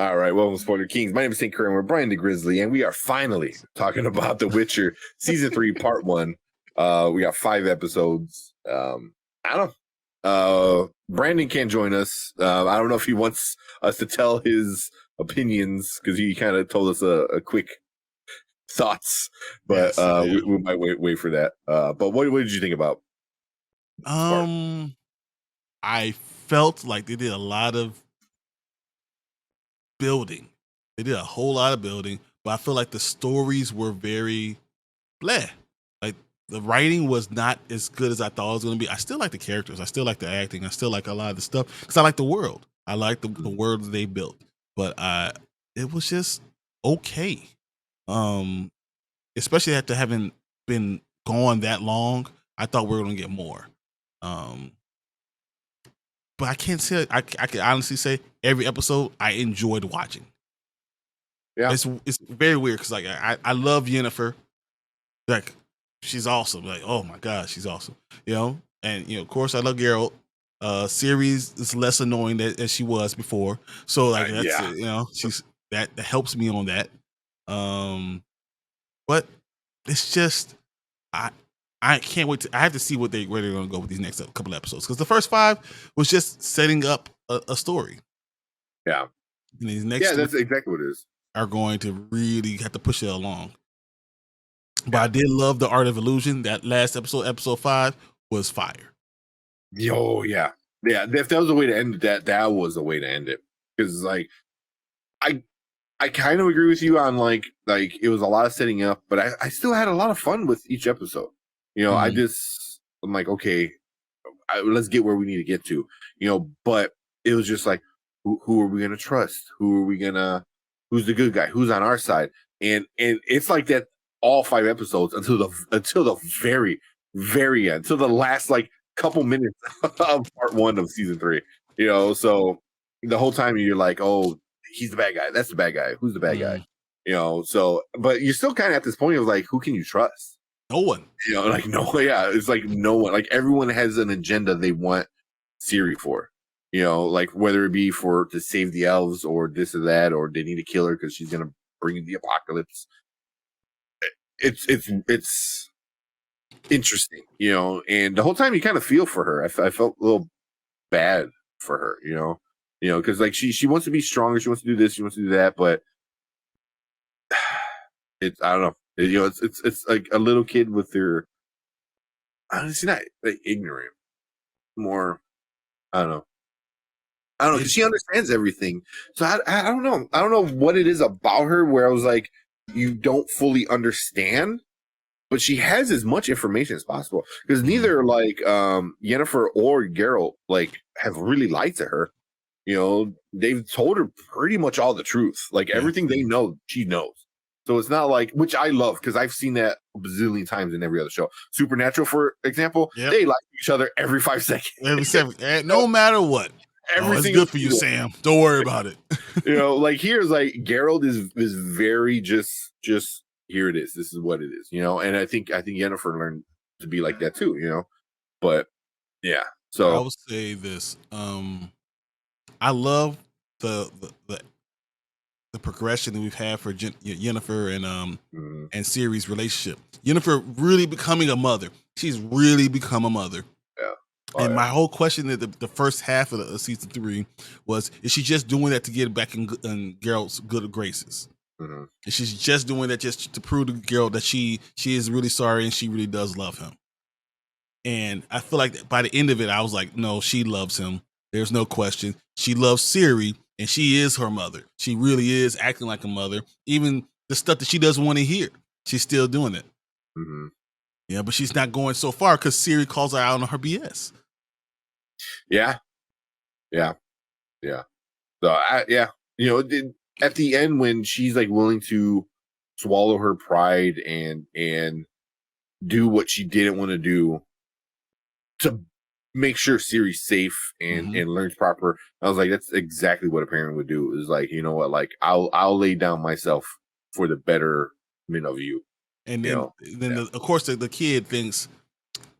All right, welcome to Spoiler Kings. My name is St. Curran. We're Brian the Grizzly, and we are finally talking about The Witcher Season 3, Part 1. We got 5 episodes. I don't know. Brandon can't join us. I don't know if he wants us to tell his opinions, because he kind of told us a quick thoughts, but we might wait for that. But what did you think about Spark? I felt like they did a lot of building. They did a whole lot of building, but I feel like the stories were very bleh. Like the writing was not as good as I thought it was going to be. I still like the characters. I still like the acting. I still like a lot of the stuff because I like the world. I like the world that they built, but it was just okay. Especially after having been gone that long, I thought we were going to get more. But I can't say I can honestly say every episode I enjoyed watching. Yeah, it's very weird because like I love Yennefer, like she's awesome. Like oh my god, she's awesome. You know, and of course I love Geralt. Ciri is less annoying as she was before, so like that's she's that helps me on that. But it's just I can't wait I have to see where they're going to go with these next couple episodes because the first 5 was just setting up a story. Yeah, and these next that's exactly what it is. Are going to really have to push it along. But I did love the Art of Illusion. That last episode 5 was fire. Yeah. If that was a way to end it, that was a way to end it. Because like, I kind of agree with you on like it was a lot of setting up, but I still had a lot of fun with each episode. I'm like, okay, let's get where we need to get to. But it was just like, who are we gonna trust? Who's the good guy? Who's on our side? And it's like that all 5 episodes until the very, very end, until the last like couple minutes of part 1 of season 3. So the whole time you're like, oh, he's the bad guy. That's the bad guy. Who's the bad guy? So but you're still kind of at this point of like, who can you trust? No one. Like no, yeah, it's like no one. Like everyone has an agenda they want Ciri for. Like whether it be to save the elves or this or that, or they need to kill her because she's gonna bring in the apocalypse. It's interesting, and the whole time you kind of feel for her. I felt a little bad for her, because like she wants to be stronger, she wants to do this, she wants to do that, but I don't know. It's like a little kid with their honestly not like ignorant, more I don't know because she understands everything. So I don't know. I don't know what it is about her where I was like, you don't fully understand, but she has as much information as possible because neither like Yennefer or Geralt like have really lied to her. They've told her pretty much all the truth. Like everything they know, she knows. So it's not like, which I love because I've seen that a bazillion times in every other show. Supernatural, for example, they lie to each other every 5 seconds. Every 7, no matter what. Everything good for you, Sam. Don't worry about it. Like here's like Geralt is very just here it is. This is what it is. And I think Yennefer learned to be like that too. But yeah. So I would say this. I love the progression that we've had for Yennefer and Ciri's relationship. Yennefer really becoming a mother. She's really become a mother. Yeah. And my whole question at the first half of season 3 was: is she just doing that to get back in Geralt's good graces? And she's just doing that just to prove to Geralt that she is really sorry and she really does love him. And I feel like by the end of it, I was like, no, she loves him. There's no question. She loves Ciri, and she is her mother. She really is acting like a mother. Even the stuff that she doesn't want to hear, she's still doing it. Yeah, but she's not going so far because Ciri calls her out on her BS. Yeah. So at the end when she's like willing to swallow her pride and do what she didn't want to do to make sure Ciri's safe and learns proper. I was like, that's exactly what a parent would do. Is like, you know what, like I'll lay down myself for the betterment of you. And then, of course, the kid thinks,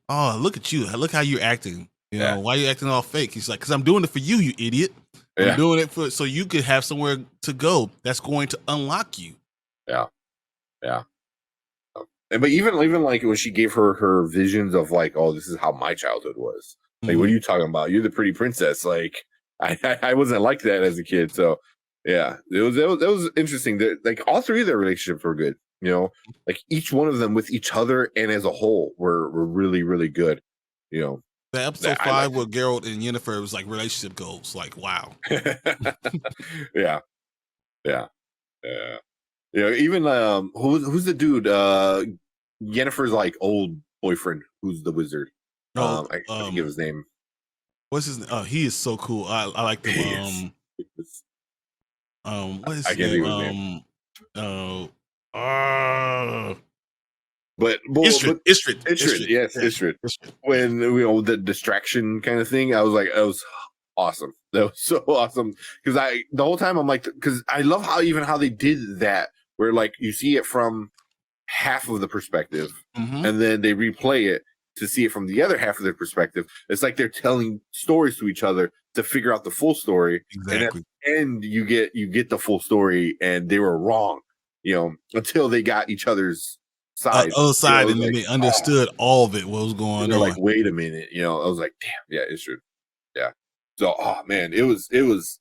"Oh, look at you! Look how you're acting. You know, why are you acting all fake? He's like, because I'm doing it for you, you idiot. I'm doing it so you could have somewhere to go that's going to unlock you. Yeah. But even like when she gave her visions of like, oh, this is how my childhood was. Like, what are you talking about? You're the pretty princess. Like, I wasn't like that as a kid. So, yeah, it was interesting. Like, all three of their relationships were good. You know, like each one of them with each other and as a whole were really, really good. You know, the episode 5 with Geralt and Yennefer was like relationship goals. Like, wow. Yeah. You know, even who's the dude? Yennefer's like old boyfriend, who's the wizard. I forget his name. What's his name? Oh, he is so cool. I like him. What is his name? But Istrid, yes, Istrid. When the distraction kind of thing, I was like, that was awesome. That was so awesome because the whole time I'm like, because I love how they did that, where like you see it from half of the perspective, and then they replay it to see it from the other half of their perspective. It's like they're telling stories to each other to figure out the full story. Exactly. And at the end, you get the full story, and they were wrong, until they got each other's side, other side, and then they understood all of it. What was going on? Like, wait a minute, I was like, damn, yeah, it's true, yeah. So, oh man, it was it was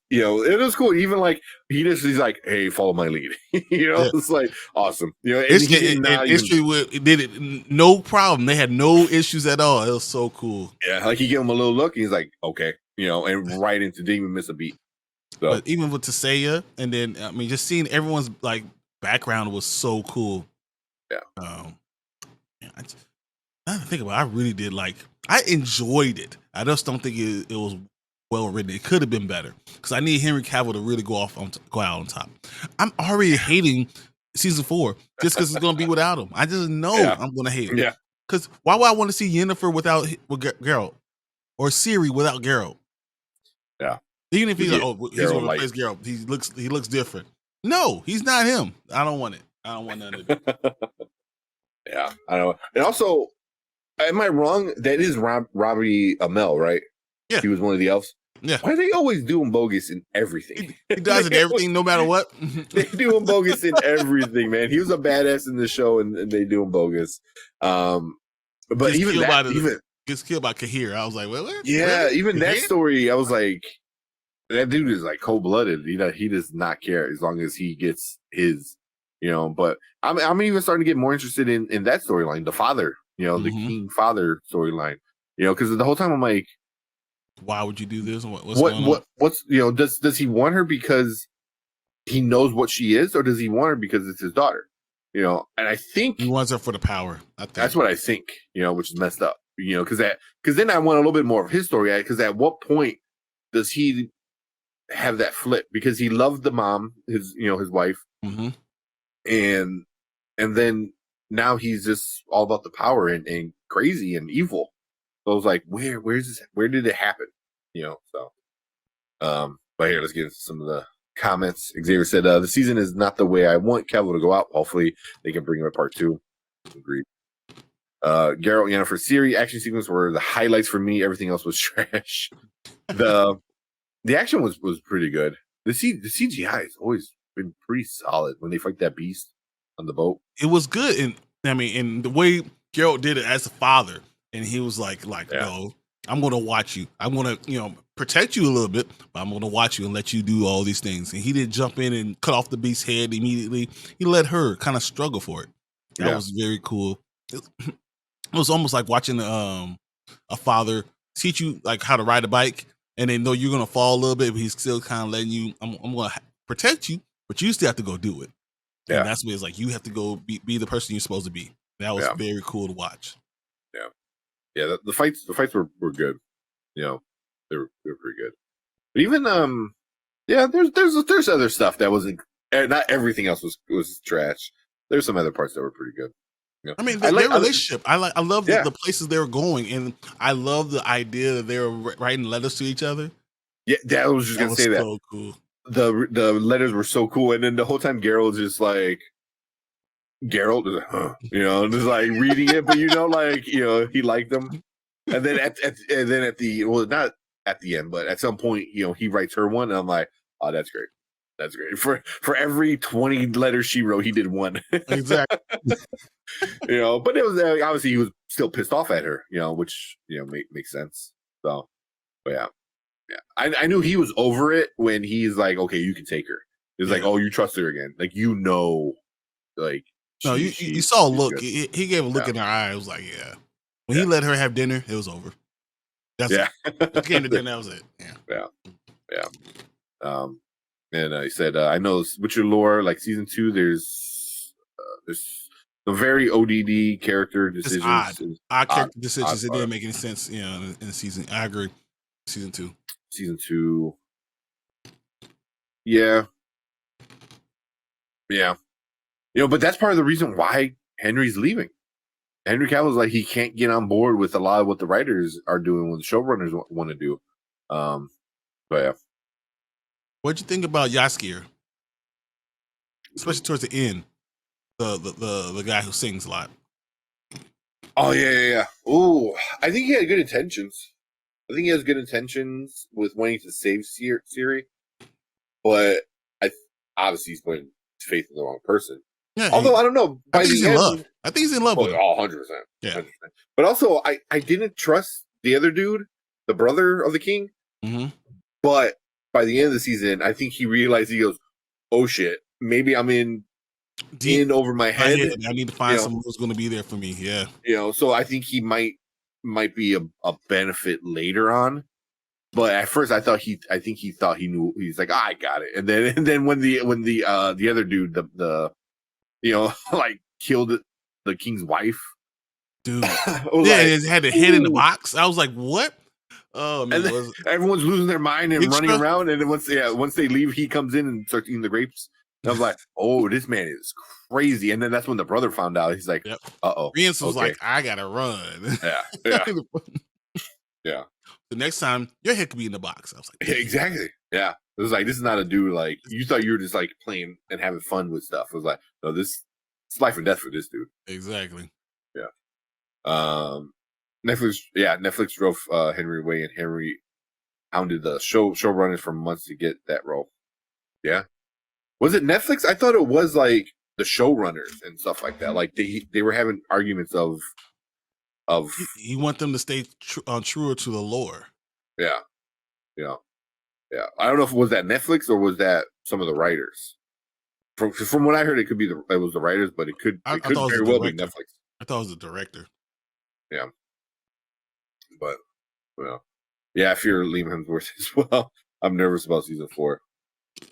cool. Even like he's like, hey, follow my lead. It's like awesome. History did it no problem. They had no issues at all. It was so cool. Yeah, like he gave him a little look, and he's like, okay, and right into didn't even miss a beat. So. But even with Tasaya, and then just seeing everyone's like background was so cool. Yeah. I think about it, I really did I enjoyed it. I just don't think it was well written. It could have been better because I need Henry Cavill to really go out on top. I'm already hating season 4 just because it's going to be without him. I just know I'm going to hate it. Yeah. Because why would I want to see Yennefer with Geralt or Ciri without Geralt? Yeah. Even if he's he's going to replace Geralt, he looks different. No, he's not him. I don't want it. I don't want none of it. Yeah, I know. And also, am I wrong? That is Robbie Amell, right? Yeah. He was one of the elves. Yeah. Why do they always do him bogus in everything? He does it everything, no matter what. They do him bogus in everything, man. He was a badass in the show, and they do him bogus. But even that, gets killed by Kahir. I was like, well, yeah, really? Even that story, I was like, that dude is like cold-blooded. He does not care as long as he gets his, But I'm even starting to get more interested in that storyline, the father, the king father storyline, because the whole time I'm like, why would you do this? What's does he want her because he knows what she is, or does he want her because it's his daughter? And I think he wants her for the power. I think that's what I think. Which is messed up. Because then I want a little bit more of his story. Because at what point does he have that flip? Because he loved the mom, his wife, and then now he's just all about the power and crazy and evil. So I was like, where's this? Where did it happen? But here, let's get into some of the comments. Xavier said, the season is not the way I want Cavill to go out. Hopefully they can bring him a part 2. Agreed. Geralt, Yennefer, Ciri action sequence were the highlights for me. Everything else was trash. The action was pretty good. The CGI has always been pretty solid when they fight that beast on the boat. It was good, and the way Geralt did it as a father. And he was like, no, I'm going to watch you. I'm going to, protect you a little bit, but I'm going to watch you and let you do all these things. And he didn't jump in and cut off the beast's head immediately. He let her kind of struggle for it. That was very cool. It was almost like watching a father teach you like how to ride a bike, and they know you're going to fall a little bit, but he's still kind of letting you. I'm going to protect you, but you still have to go do it. Yeah. And that's what it's like. You have to go be the person you're supposed to be. That was very cool to watch. Yeah, the fights were good. They were pretty good. But even there's other stuff that wasn't. Not everything else was trash. There's some other parts that were pretty good. I mean, their relationship. I love the places they were going, and I love the idea that they were writing letters to each other. Yeah, I was just gonna say that. So cool. The letters were so cool, and then the whole time Geralt just like. Geralt is like, just like reading it, but he liked them. And then at the well, not at the end, but at some point, he writes her one, and I'm like, oh, that's great. That's great. For every 20 letters she wrote, he did one. Exactly. But it was obviously he was still pissed off at her, which makes sense. So, but yeah. I knew he was over it when he's like, okay, you can take her. It's like, oh, you trust her again, like like. No, you saw a look. He gave a look in her eye. It was like, yeah. When he let her have dinner, it was over. That's it. He came to dinner. That was it. Yeah. And he said, I know Witcher lore, like season 2, there's the very ODD character decisions. Odd character decisions. It didn't make any sense, in the season. I agree. Season 2. Season 2. Yeah. Yeah. But that's part of the reason why Henry's leaving. Henry Cavill's like, he can't get on board with a lot of what the writers are doing, what the showrunners want to do. But yeah. What'd you think about Jaskier? Especially towards the end, the guy who sings a lot. Oh yeah. Ooh, I think he had good intentions. I think he has good intentions with wanting to save Ciri, but obviously he's putting faith in the wrong person. Yeah, although I don't know. I think he's in love. I think he's in love with him. 100%. Yeah. 100%. But also, I didn't trust the other dude, the brother of the king. Mm-hmm. But by the end of the season, I think he realized, he goes, oh shit, maybe I'm in over my head. I need to find someone who's going to be there for me. Yeah. So I think he might be a benefit later on. But at first, I think he thought he knew. He's like, I got it. And then when the other dude, the like killed the king's wife, dude, it had the head in the box. I was like, what? Oh man, everyone's losing their mind and running around. And then once they leave, he comes in and starts eating the grapes. And I was like, oh, this man is crazy. And then that's when the brother found out. He's like, uh-oh. Rience was like, I gotta run. Yeah. Yeah. The next time, your head could be in the box. I was like, exactly. Yeah. It was like, this is not a dude, like, you thought you were just like playing and having fun with stuff. It was like, no, it's life and death for this dude. Exactly. Yeah. Netflix drove Henry away, and Henry hounded the showrunners for months to get that role. Yeah. Was it Netflix? I thought it was like the showrunners and stuff like that. Like they were having arguments of you want them to stay truer to the lore. Yeah. I don't know if it was that Netflix or was that some of the writers. From what I heard, it was the writers, but it could very well be Netflix. I thought it was the director. Yeah. But yeah, I fear Liam Hemsworth as well. I'm nervous about season 4. Yeah.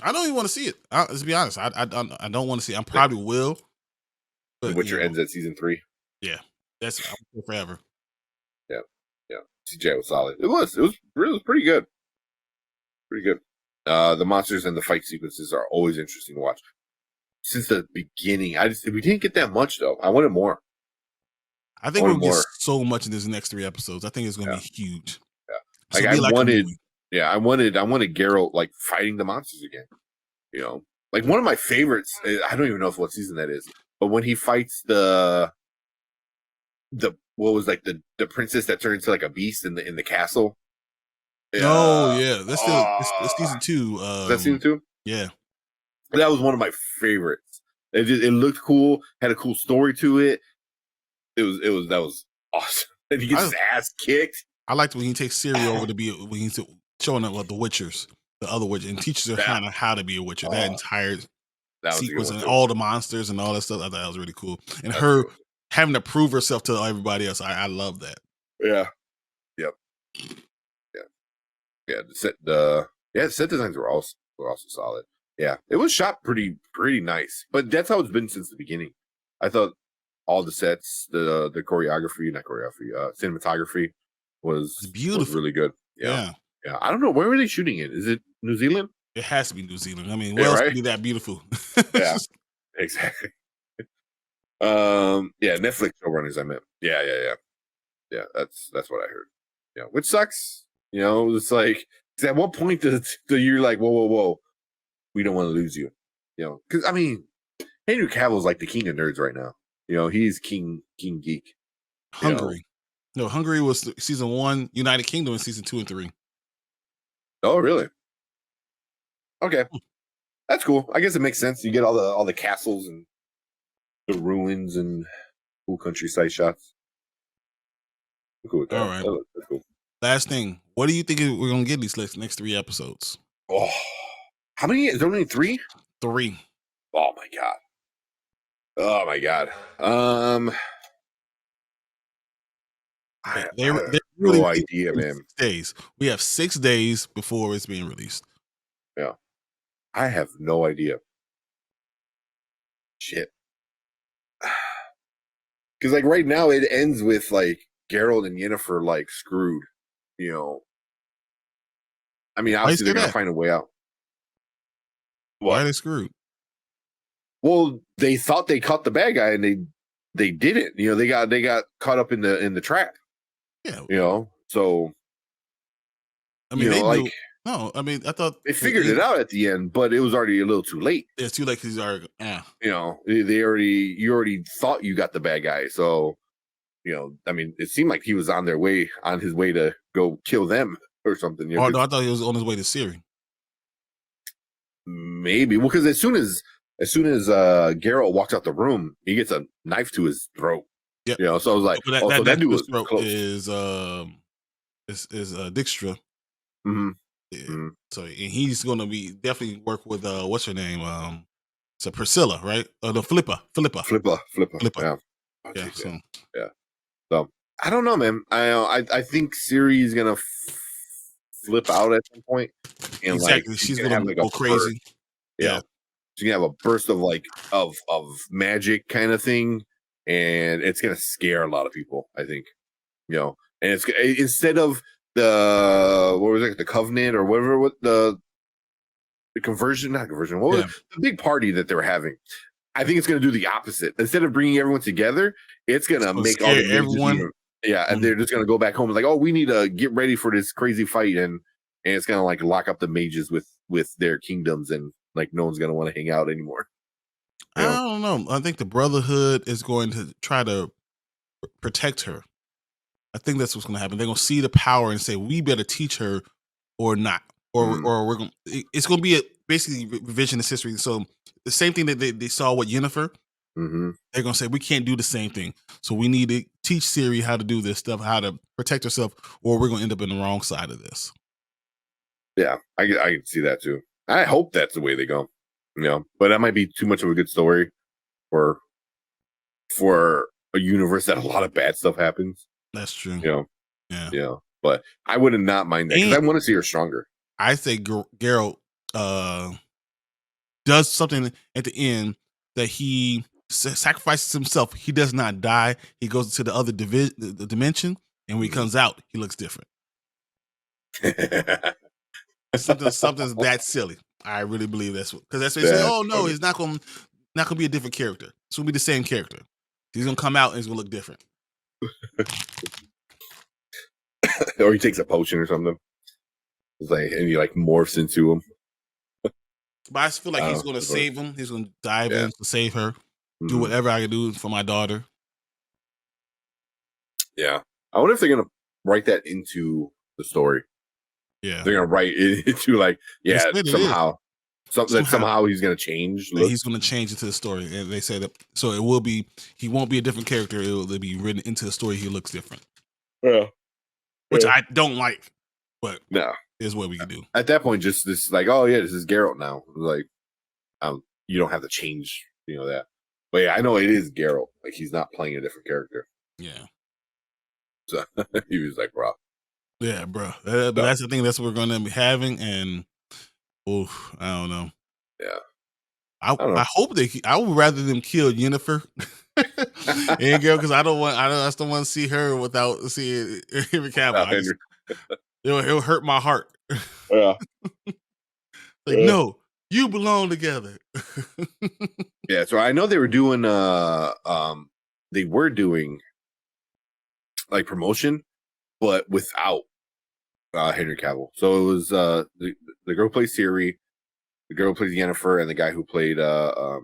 I don't even want to see it. Let's be honest. I don't want to see it. I probably will. But Witcher ends at season 3. Yeah. That's forever. Yeah. CJ was solid. It was pretty good. Pretty good. The monsters and the fight sequences are always interesting to watch. Since the beginning, we didn't get that much though. I wanted more. I think we'll get so much in these next 3 episodes. I think it's going to be huge. Yeah. Like I wanted Geralt like fighting the monsters again. Like one of my favorites. I don't even know what season that is, but when he fights the what was like the princess that turned into like a beast in the castle. Oh yeah, that's season 2. Is that season 2? Yeah, that was one of my favorites. It looked cool, had a cool story to it. That was awesome. And he gets his ass kicked. I liked when he takes Ciri over when he's showing up the Witchers, the other Witcher, and teaches her kind of how to be a Witcher. That entire sequence and all the monsters and all that stuff. I thought that was really cool. And her having to prove herself to everybody else. I love that. Yeah. Yep. Yeah. The set designs were also solid. Yeah. It was shot pretty nice. But that's how it's been since the beginning. I thought all the sets, the cinematography was beautiful. Was really good. Yeah. I don't know, where were they shooting it? Is it New Zealand? It has to be New Zealand. I mean, where else could be that beautiful? Yeah. Exactly. Netflix showrunners, I meant. Yeah, that's what I heard. Yeah, which sucks. It's like, at what point do you're like, whoa, we don't want to lose you. Because I mean, Henry Cavill's like the king of nerds right now. He's king geek. Hungry. No, Hungary was season 1. United Kingdom in season 2 and 3. Oh, really? Okay, that's cool. I guess it makes sense. You get all the castles and the ruins and cool countryside shots. I'm cool with All that. right. That's cool. Last thing. What do you think we're gonna get these next 3 episodes? Oh, how many? Is there only 3? 3. Oh my god. Oh my god. They I have really no idea, man. 6 days. We have 6 days before it's being released. Yeah, I have no idea. Shit. Because like right now it ends with like Geralt and Yennefer like screwed. You know, I mean, Why you obviously say they're gonna that? find a way out. Why What? are they screwed? Well, they thought they caught the bad guy and they didn't. You know, they got caught up in the trap. Yeah. You know, so I mean, they like knew. No, I mean, I thought they figured it out at the end, but it was already a little too late. It's too late because he's already. You know, you already thought you got the bad guy, so you know, I mean, it seemed like he was on his way to go kill them or something. You know, Oh no, I thought he was on his way to Ciri. maybe because as soon as Geralt walks out the room, he gets a knife to his throat. Yep. You know, so I was like, But so that dude was throat close. is Dijkstra. Mm-hmm. Yeah. Mm-hmm. So and he's gonna be definitely work with what's her name? So Priscilla, right? No, Philippa. Flipper. Yeah. Oh, Yeah. geez, So yeah. So I don't know, man. I think Ciri is gonna flip out at some point, and like exactly, she's she's gonna gonna have like a go burst. crazy. You Yeah. know, she's gonna have a burst of like of magic kind of thing, and it's gonna scare a lot of people. I think, you know, and it's instead of the what was it, the covenant or whatever, what the conversion, not conversion. What was Yeah. it? The big party that they were having? I think it's going to do the opposite. Instead of bringing everyone together, it's going to So make all the scare mages everyone. even. Yeah, and Mhm. they're just going to go back home and like, oh, we need to get ready for this crazy fight, and it's going to like lock up the mages with their kingdoms, and like no one's going to want to hang out anymore. You I know? don't know. I think the Brotherhood is going to try to protect her. I think that's what's going to happen. They're going to see the power and say, "We better teach her, or not, Mm, or we're going." It's going to be basically revisionist history. So the same thing that they saw with Yennefer, hmm they're going to say, "We can't do the same thing. So we need to teach Ciri how to do this stuff, how to protect herself, or we're going to end up in the wrong side of this." Yeah, I can see that too. I hope that's the way they go. You know, but that might be too much of a good story for a universe that a lot of bad stuff happens. That's true. You know, Yeah, yeah. But I would not mind that because and I want to see her stronger. I say Geralt does something at the end that he sacrifices himself. He does not die. He goes into the other the dimension, and when he comes out, he looks different. Something's that silly. I really believe that's what, because that's what they say. That's Oh no, funny. he's not gonna be a different character. It's gonna be the same character. He's gonna come out and he's gonna look different. Or he takes a potion or something. It's like and he like morphs into him. But I just feel like he's Oh, gonna that's funny. save him. He's gonna dive Yeah. in to save her. Do Mhm. whatever I can do for my daughter. Yeah. I wonder if they're gonna write that into the story. Yeah, They're gonna write it into like, they yeah, said it is somehow somehow he's gonna change that he's looks. gonna change into the story, and they said that so it will be. He won't be a different character. It'll be written into the story. He looks different, Yeah. which Yeah. I don't like, but No. is what we can do. At that point, just this like, oh yeah, this is Geralt now. Like, you don't have to change, you know that. But yeah, I know it is Geralt. Like he's not playing a different character. Yeah. So he was like, bro. Yeah, bro. But So, that's the thing. That's what we're going to be having, and I don't know. yeah. I I don't I know. hope I would rather them kill Yennefer and girl because I just don't want to see her without seeing Henry Cavill. Henry. It'll hurt my heart. Yeah. Like no, you belong together. Yeah, so I know they were doing like promotion, but without Henry Cavill. So it was the girl who plays Ciri, the girl who plays Yennefer, and the guy who played the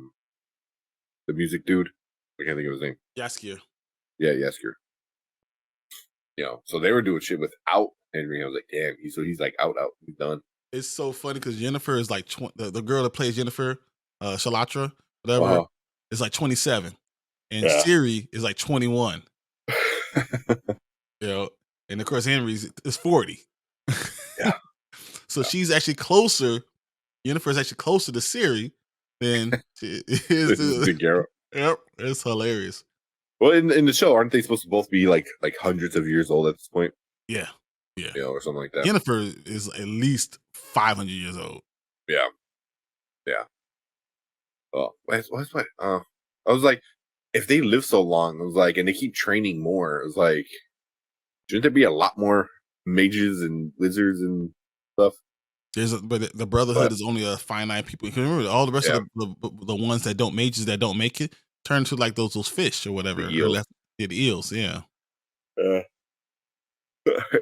music dude. I can't think of his name. Yaskier. Yeah, Yesker. So they were doing shit without Henry. I was like, damn, he's like out, he's done. It's so funny because Yennefer is like the girl that plays Yennefer, Shalatra, whatever, Uh-huh. is like 27, and Yeah. Ciri is like 21. And of course Henry's is 40. Yeah. So she's actually closer. Yennefer is actually closer to Ciri than she is The to. Geralt. Yep, it's hilarious. Well, in the show, aren't they supposed to both be like hundreds of years old at this point? Yeah. Or something like that. Yennefer is at least 500 years old. Yeah. Oh, what's what? I was like, if they live so long, I was like, and they keep training more, it was like, shouldn't there be a lot more mages and wizards and stuff? But the Brotherhood is only a finite people. Because remember, all the rest of the ones that don't mages that don't make it turn to like those fish or whatever. The eels. The eels, yeah.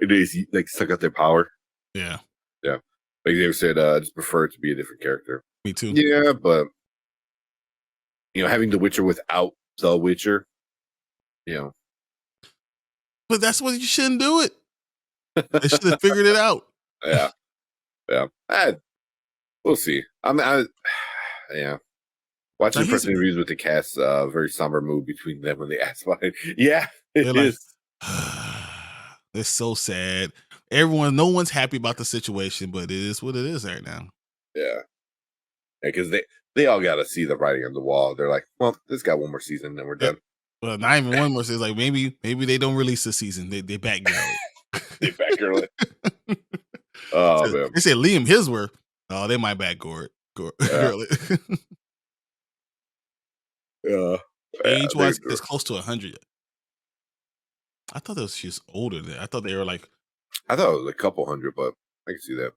They like suck out their power. Yeah. Like they said, I just prefer it to be a different character. Me too. Yeah, but having the Witcher without the Witcher, But that's what you shouldn't do it. They should have figured it out. Yeah. We'll see. Yeah. Watching the first interviews with the cast, very somber mood between them when they asked about it. Yeah, it is. It's so sad. No one's happy about the situation, but it is what it is right now. Yeah, because they all got to see the writing on the wall. They're like, well, this got one more season, then we're done. Well, not even one more season. Like maybe they don't release the season. They back Geralt. They back Geralt. Oh man. They said Liam Hemsworth. Oh, they might back Geralt. Yeah. Age-wise, it's close to 100. I thought she was older than. I thought they were like. I thought it was a couple hundred, but I can see that.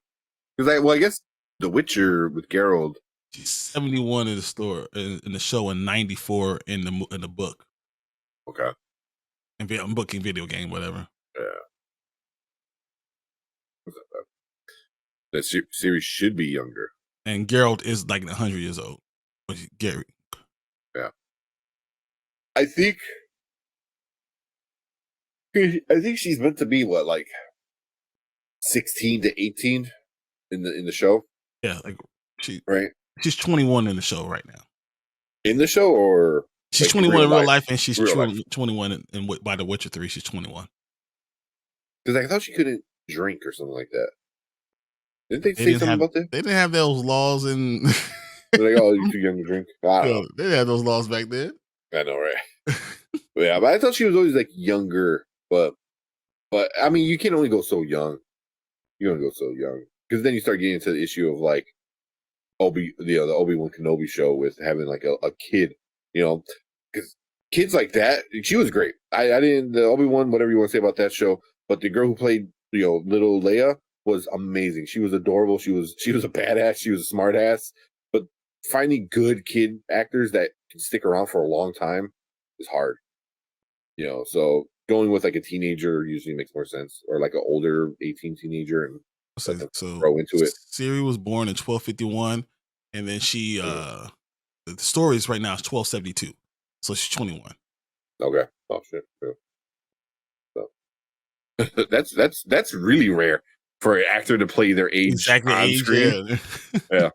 Because I guess The Witcher with Geralt. She's 71 in the show and 94 in the book. Okay. And booking video game, whatever. Yeah. That series should be younger. And Geralt is like 100 years old. Gary. Yeah. I think she's meant to be what, like 16 to 18 in the show. Yeah, like right. She's 21 in the show right now. In the show, or she's 21 in real life, and she's 21 in by The Witcher 3. She's 21. Because I thought she couldn't drink or something like that. Didn't they say something about that? They didn't have those laws in. They're like, oh, you're too young to drink. I don't know. They didn't have those laws back then. I know, right? But I thought she was always like younger. But I mean, you can only go so young. You only go so young because then you start getting into the issue of like the Obi-Wan Kenobi show with having like a kid. Because kids like that, she was great. I didn't the Obi-Wan, whatever you want to say about that show, but the girl who played little Leia was amazing. She was adorable. She was a badass. She was a smart ass. But finding good kid actors that can stick around for a long time is hard. So going with like a teenager usually makes more sense, or like an older 18 teenager and grow into it. Ciri was born in 1251, and then she the story is right now is 1272, so she's 21. Okay. Oh shit. So that's really rare for an actor to play their age exactly on screen. Yeah.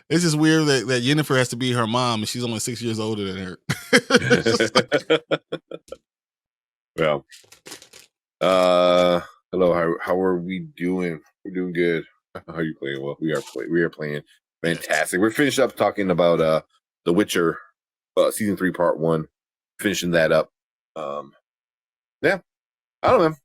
It's just weird that Yennefer has to be her mom and she's only 6 years older than her. Well, hello. How are we doing? We're doing good. How are you playing? Well, we are playing fantastic. We're finished up talking about The Witcher, season 3, part 1. Finishing that up. Yeah. I don't know.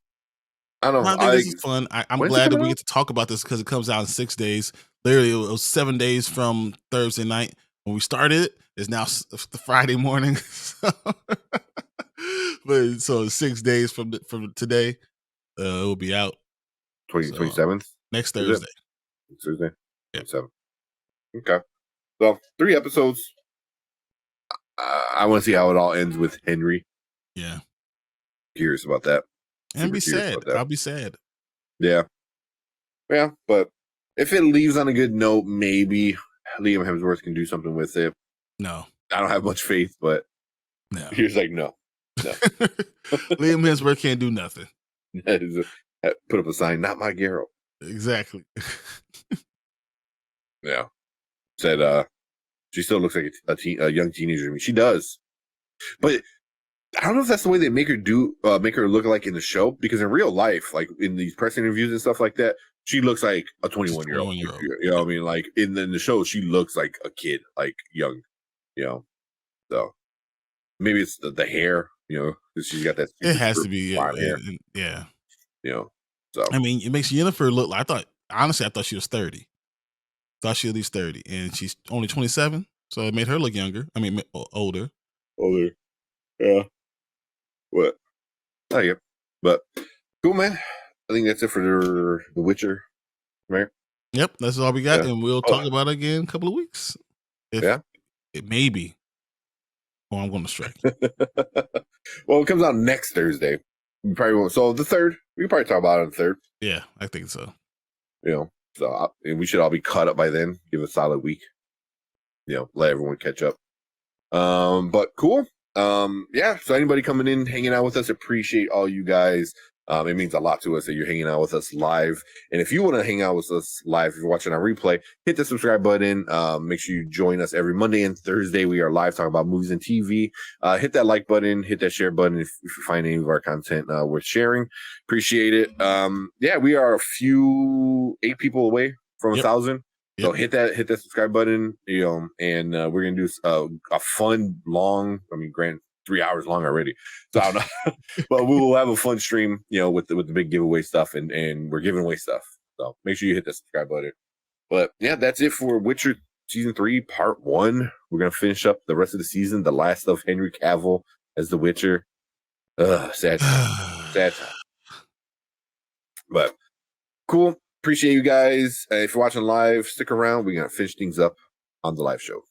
I don't know. I think this is fun. I'm glad that we get to talk about this because it comes out in 6 days. Literally, it was 7 days from Thursday night when we started it. It's now the Friday morning. But so 6 days from today, it will be out. 27th? Next Thursday. Thursday? Yeah. 27th. Okay. So 3 episodes. I want to see how it all ends with Henry. Yeah. Curious about that. And be sad. I'll be sad. Yeah. Yeah, but if it leaves on a good note, maybe Liam Hemsworth can do something with it. No. I don't have much faith, but no. He was like, no. Liam Hemsworth can't do nothing. Put up a sign, not my Geralt. Exactly. Yeah. Said she still looks like a young teenager to me. She does. But I don't know if that's the way they make her look like in the show, because in real life, like in these press interviews and stuff like that, she looks like a 21-year-old. You know what I mean? Like in the show, she looks like a kid, like young, you know. So maybe it's the hair, you know, because she's got that. It has to be, hair. yeah. You know, so I mean, it makes Yennefer look like, I thought she was 30. Thought she was at least 30, and she's only 27, so it made her look younger. I mean, older. Older, yeah. What? Oh yeah, but cool, man. I think that's it for the Witcher, right? Yep, that's all we got, Yeah. and we'll talk about it again in a couple of weeks. Yeah, it may be. Or I'm going to strike. Well, it comes out next Thursday. We probably won't. So the 3rd, we can probably talk about it on the 3rd. Yeah, I think so. You know, so we should all be caught up by then. Give a solid week. You know, let everyone catch up. But cool. Yeah. So anybody coming in, hanging out with us, appreciate all you guys. It means a lot to us that you're hanging out with us live. And if you want to hang out with us live, if you're watching on replay, hit the subscribe button. Make sure you join us every Monday and Thursday. We are live talking about movies and TV. Hit that like button, hit that share button if you find any of our content worth sharing. Appreciate it. Yeah, we are 8 people away from 1,000. So hit that subscribe button, you know, and we're gonna do a fun, long. I mean, 3 hours long already. So I don't know, but we will have a fun stream, you know, with the big giveaway stuff, and we're giving away stuff. So make sure you hit that subscribe button. But yeah, that's it for Witcher season 3, part 1. We're gonna finish up the rest of the season, the last of Henry Cavill as the Witcher. Sad time. Sad time. But cool. Appreciate you guys. If you're watching live, stick around. We're gonna finish things up on the live show.